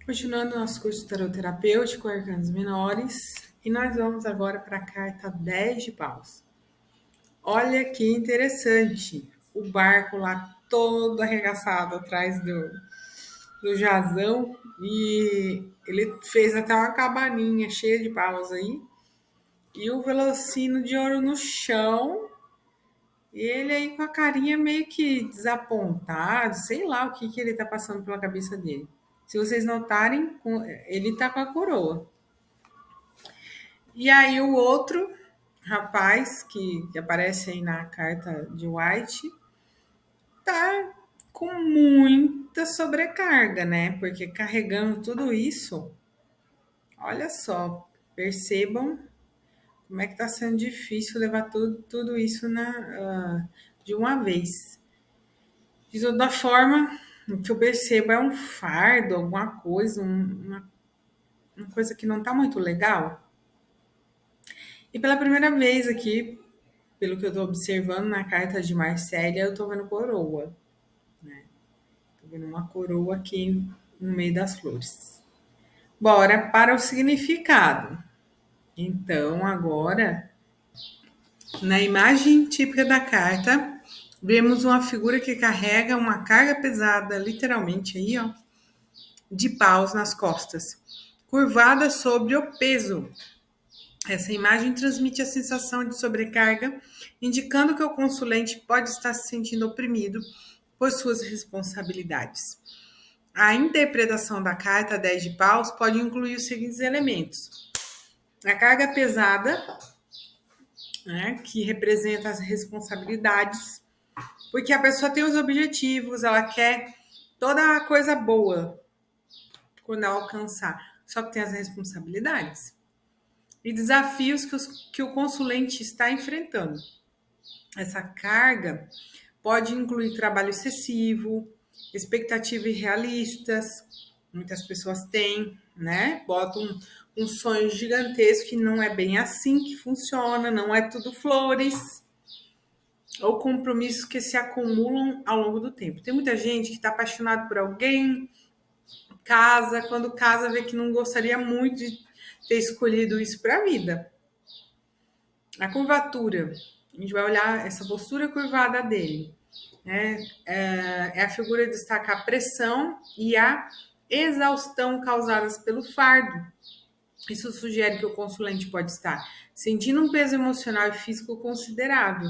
Continuando nosso curso tarot terapêutico, arcanos menores, e nós vamos agora para a carta 10 de paus. Olha que interessante, o barco lá todo arregaçado atrás do jasão, e ele fez até uma cabaninha cheia de paus aí, e o velocino de ouro no chão, e ele aí com a carinha meio que desapontado, sei lá o que ele tá passando pela cabeça dele. Se vocês notarem, ele tá com a coroa. E aí o outro rapaz que aparece aí na carta de White tá com muita sobrecarga, né? Porque carregando tudo isso, olha só, percebam como é que tá sendo difícil levar tudo isso de uma vez. De toda forma, o que eu percebo é um fardo, alguma coisa, uma coisa que não tá muito legal. E pela primeira vez aqui, pelo que eu estou observando na carta de Marcélia, eu estou vendo coroa, né? Estou vendo uma coroa aqui no meio das flores. Bora para o significado. Então, agora, na imagem típica da carta, vemos uma figura que carrega uma carga pesada, literalmente aí, ó, de paus nas costas, curvada sobre o peso. Essa imagem transmite a sensação de sobrecarga, indicando que o consulente pode estar se sentindo oprimido por suas responsabilidades. A interpretação da carta 10 de paus pode incluir os seguintes elementos: a carga pesada, né, que representa as responsabilidades, porque a pessoa tem os objetivos, ela quer toda a coisa boa quando ela alcançar, só que tem as responsabilidades e desafios que o consulente está enfrentando. Essa carga pode incluir trabalho excessivo, expectativas irrealistas, muitas pessoas têm, né? Botam um sonho gigantesco que não é bem assim que funciona, não é tudo flores, ou compromissos que se acumulam ao longo do tempo. Tem muita gente que está apaixonado por alguém, casa, quando casa vê que não gostaria muito de ter escolhido isso para a vida. A curvatura, a gente vai olhar essa postura curvada dele. É a figura destacar a pressão e a exaustão causadas pelo fardo. Isso sugere que o consulente pode estar sentindo um peso emocional e físico considerável.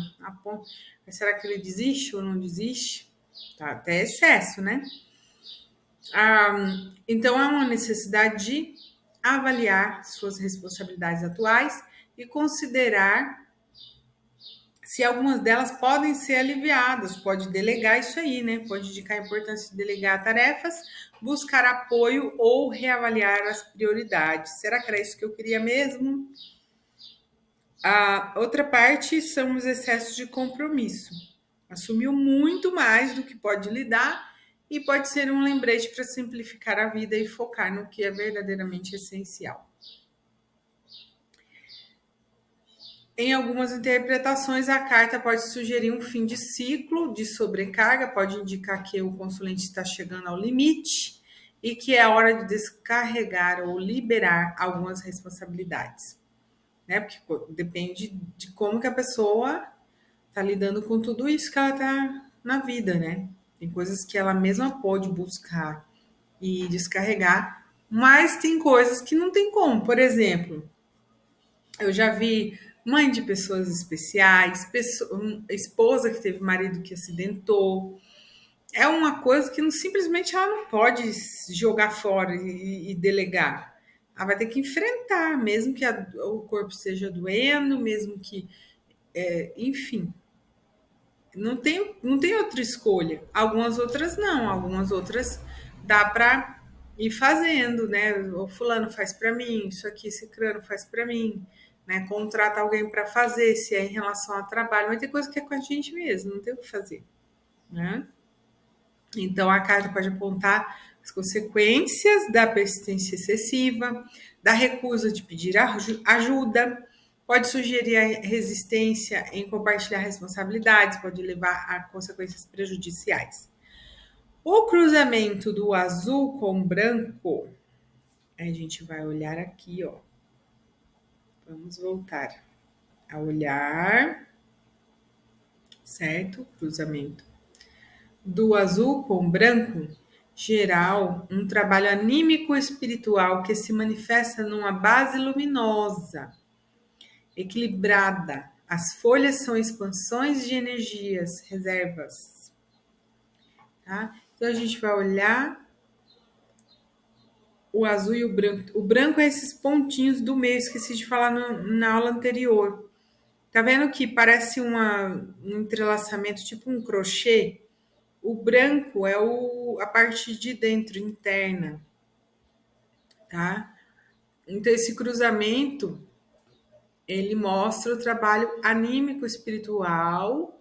Será que ele desiste ou não desiste? Tá até excesso, né? Então, há uma necessidade de avaliar suas responsabilidades atuais e considerar se algumas delas podem ser aliviadas, pode delegar isso aí, né? Pode indicar a importância de delegar tarefas, buscar apoio ou reavaliar as prioridades. Será que era isso que eu queria mesmo? A outra parte são os excessos de compromisso. Assumiu muito mais do que pode lidar e pode ser um lembrete para simplificar a vida e focar no que é verdadeiramente essencial. Em algumas interpretações, a carta pode sugerir um fim de ciclo de sobrecarga, pode indicar que o consulente está chegando ao limite e que é hora de descarregar ou liberar algumas responsabilidades, né? Porque depende de como que a pessoa está lidando com tudo isso que ela está na vida, né? Tem coisas que ela mesma pode buscar e descarregar, mas tem coisas que não tem como. Por exemplo, eu já vi mãe de pessoas especiais, esposa que teve marido que acidentou. É uma coisa que simplesmente ela não pode jogar fora e delegar. Ela vai ter que enfrentar, mesmo que o corpo esteja doendo, mesmo que, enfim, não tem outra escolha. Algumas outras não, algumas outras dá para ir fazendo, né? O fulano faz para mim, isso aqui, esse crânio faz para mim, né? Contrata alguém para fazer, se é em relação ao trabalho, mas tem coisa que é com a gente mesmo, não tem o que fazer, né? Então a carta pode apontar as consequências da persistência excessiva, da recusa de pedir ajuda, pode sugerir a resistência em compartilhar responsabilidades, pode levar a consequências prejudiciais. O cruzamento do azul com o branco Aí a gente vai olhar aqui, ó. Vamos voltar a olhar, certo? Cruzamento do azul com o branco, geral, um trabalho anímico espiritual que se manifesta numa base luminosa, equilibrada. As folhas são expansões de energias, reservas, tá? Então a gente vai olhar o azul e o branco. O branco é esses pontinhos do meio, esqueci de falar na aula anterior. Tá vendo que parece um entrelaçamento, tipo um crochê? O branco é a parte de dentro, interna, tá? Então, esse cruzamento, ele mostra o trabalho anímico espiritual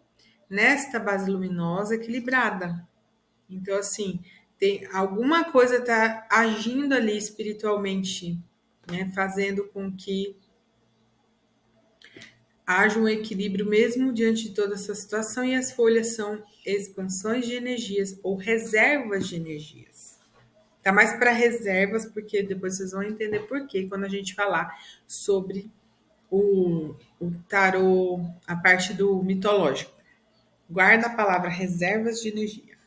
nesta base luminosa equilibrada. Então, assim, tem alguma coisa tá agindo ali espiritualmente, né? Fazendo com que haja um equilíbrio mesmo diante de toda essa situação, e as folhas são expansões de energias ou reservas de energias. Tá mais para reservas, porque depois vocês vão entender por quê quando a gente falar sobre o tarô, a parte do mitológico. Guarda a palavra reservas de energia.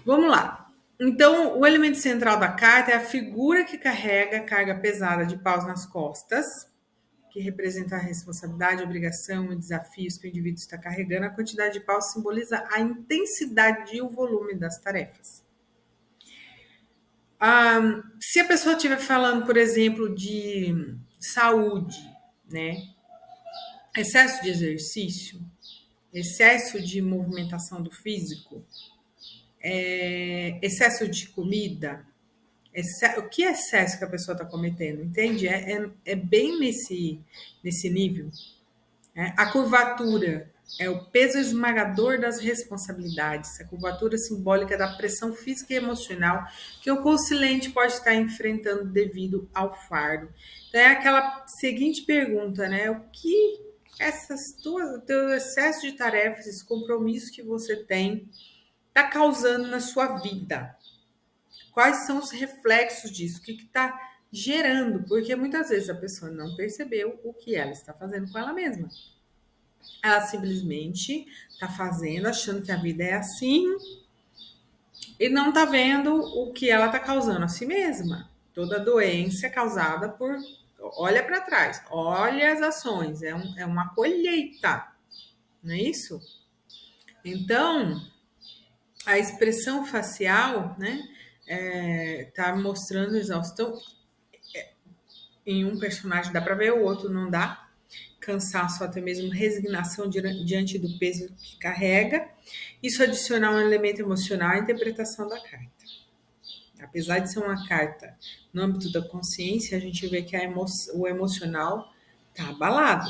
Vamos lá. Então, o elemento central da carta é a figura que carrega a carga pesada de paus nas costas, que representa a responsabilidade, a obrigação e desafios que o indivíduo está carregando. A quantidade de paus simboliza a intensidade e o volume das tarefas. Se a pessoa estiver falando, por exemplo, de saúde, né? Excesso de exercício, excesso de movimentação do físico, excesso de comida, o que é excesso que a pessoa está cometendo, entende? É bem nesse nível. Né? A curvatura é o peso esmagador das responsabilidades, a curvatura simbólica da pressão física e emocional que o consciente pode estar enfrentando devido ao fardo. Então, é aquela seguinte pergunta, né? O que o teu excesso de tarefas, esse compromisso que você tem, está causando na sua vida? Quais são os reflexos disso? O que está gerando? Porque muitas vezes a pessoa não percebeu o que ela está fazendo com ela mesma. Ela simplesmente está fazendo, achando que a vida é assim e não está vendo o que ela está causando a si mesma. Toda doença é causada por. Olha para trás, olha as ações, é uma colheita, não é isso? Então, a expressão facial, né, tá mostrando exaustão. Em um personagem dá para ver, o outro não dá. Cansaço, até mesmo resignação diante do peso que carrega. Isso adicionar um elemento emocional à interpretação da carta. Apesar de ser uma carta no âmbito da consciência, a gente vê que o emocional está abalado.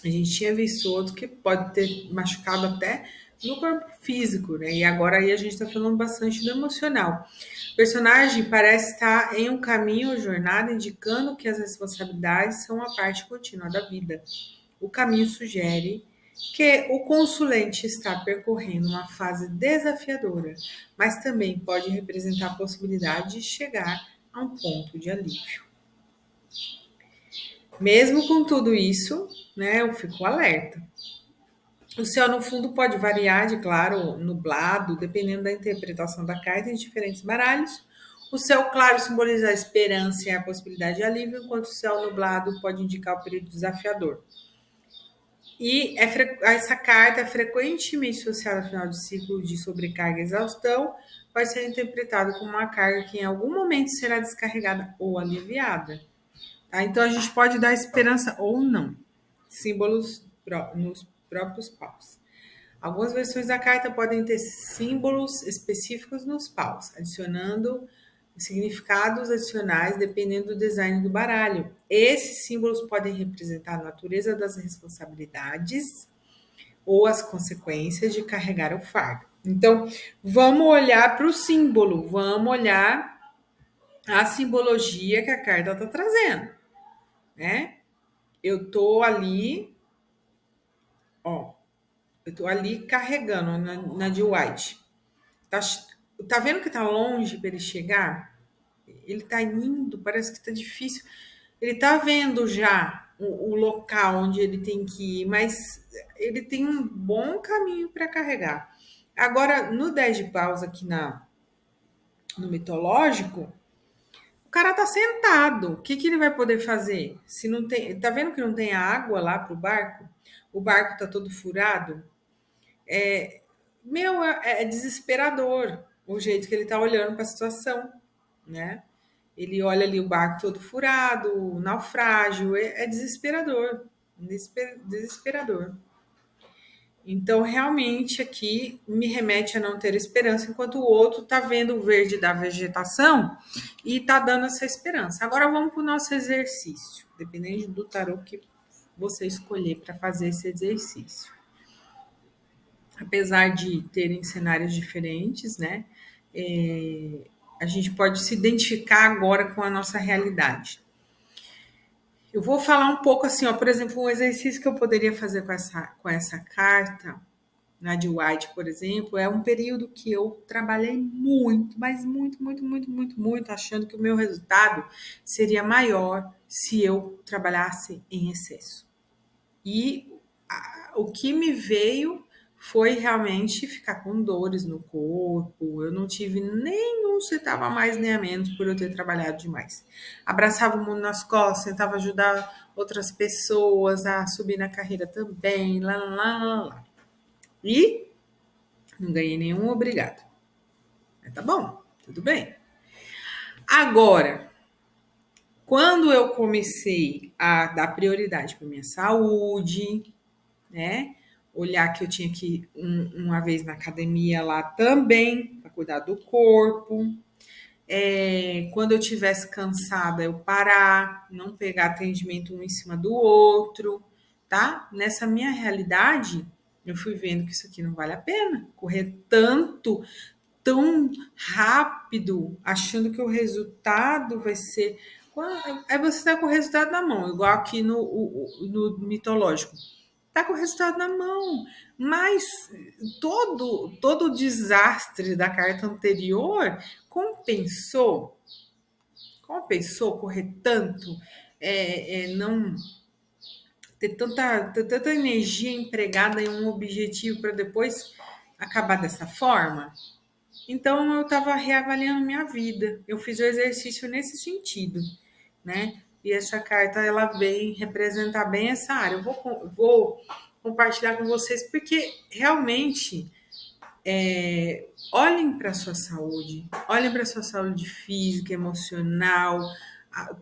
A gente tinha visto outro que pode ter machucado até no corpo físico, né? E agora aí a gente está falando bastante do emocional. O personagem parece estar em um caminho ou jornada indicando que as responsabilidades são a parte contínua da vida. O caminho sugere que o consulente está percorrendo uma fase desafiadora, mas também pode representar a possibilidade de chegar a um ponto de alívio. Mesmo com tudo isso, né, eu fico alerta. O céu no fundo pode variar de claro, nublado, dependendo da interpretação da carta em diferentes baralhos. O céu claro simboliza a esperança e a possibilidade de alívio, enquanto o céu nublado pode indicar o período desafiador. E essa carta é frequentemente associada ao final de ciclo de sobrecarga e exaustão, pode ser interpretada como uma carga que em algum momento será descarregada ou aliviada. Tá? Então a gente pode dar esperança ou não. Símbolos nos próprios paus. Algumas versões da carta podem ter símbolos específicos nos paus, adicionando significados adicionais dependendo do design do baralho. Esses símbolos podem representar a natureza das responsabilidades ou as consequências de carregar o fardo. Então, vamos olhar para o símbolo, vamos olhar a simbologia que a carta está trazendo, né? Eu tô ali, ó, eu tô ali carregando na de White. Tá vendo que tá longe para ele chegar? ele tá indo, parece que tá difícil. Ele tá vendo já o local onde ele tem que ir, mas ele tem um bom caminho para carregar. Agora, no 10 de paus aqui no mitológico, o cara tá sentado. O que que ele vai poder fazer? Se não tem, tá vendo que não tem água lá pro barco? O barco tá todo furado. Meu, é desesperador o jeito que ele tá olhando para a situação, né? Ele olha ali o barco todo furado, o naufrágio, é desesperador, desesperador. Então, realmente, aqui me remete a não ter esperança, enquanto o outro está vendo o verde da vegetação e está dando essa esperança. Agora, vamos para o nosso exercício, dependendo do tarô que você escolher para fazer esse exercício. Apesar de terem cenários diferentes, né? A gente pode se identificar agora com a nossa realidade. Eu vou falar um pouco assim, ó, por exemplo, um exercício que eu poderia fazer com essa carta, na de White, por exemplo, é um período que eu trabalhei muito, mas muito, muito, muito, muito, muito, achando que o meu resultado seria maior se eu trabalhasse em excesso. E o que me veio foi realmente ficar com dores no corpo. Eu não tive nenhum centavo a mais nem a menos por eu ter trabalhado demais. Abraçava o mundo nas costas, tentava ajudar outras pessoas a subir na carreira também, lá, lá, lá, lá, lá. E não ganhei nenhum obrigado. Mas tá bom, tudo bem. Agora, quando eu comecei a dar prioridade para minha saúde, né? Olhar que eu tinha que ir uma vez na academia lá também, para cuidar do corpo. Quando eu estivesse cansada, eu parar, não pegar atendimento um em cima do outro, tá? Nessa minha realidade, eu fui vendo que isso aqui não vale a pena. Correr tanto, tão rápido, achando que o resultado vai ser. Aí você está com o resultado na mão, igual aqui no mitológico. Tá com o resultado na mão, mas todo o desastre da carta anterior compensou correr tanto, não ter tanta energia empregada em um objetivo para depois acabar dessa forma. Então eu estava reavaliando minha vida. Eu fiz o exercício nesse sentido, né? E essa carta ela vem representar bem essa área. Eu vou compartilhar com vocês porque realmente olhem para a sua saúde, olhem para a sua saúde física, emocional,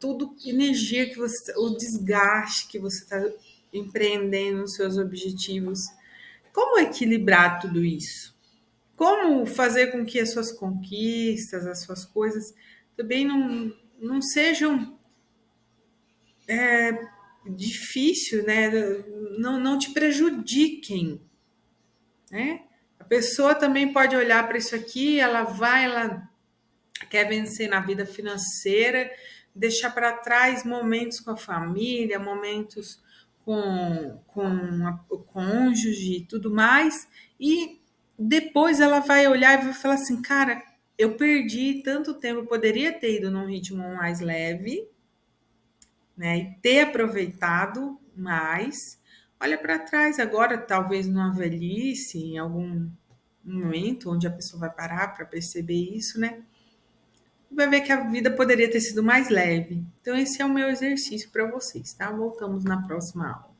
tudo energia que você, o desgaste que você está empreendendo nos seus objetivos. Como equilibrar tudo isso? Como fazer com que as suas conquistas, as suas coisas também não sejam difícil, né? Não te prejudiquem, né? A pessoa também pode olhar para isso aqui, ela quer vencer na vida financeira, deixar para trás momentos com a família, momentos com o cônjuge e tudo mais, e depois ela vai olhar e vai falar assim, cara, eu perdi tanto tempo, eu poderia ter ido num ritmo mais leve, né? E ter aproveitado mais. Olha para trás agora, talvez numa velhice, em algum momento onde a pessoa vai parar para perceber isso, né? Vai ver que a vida poderia ter sido mais leve. Então, esse é o meu exercício para vocês, tá? Voltamos na próxima aula.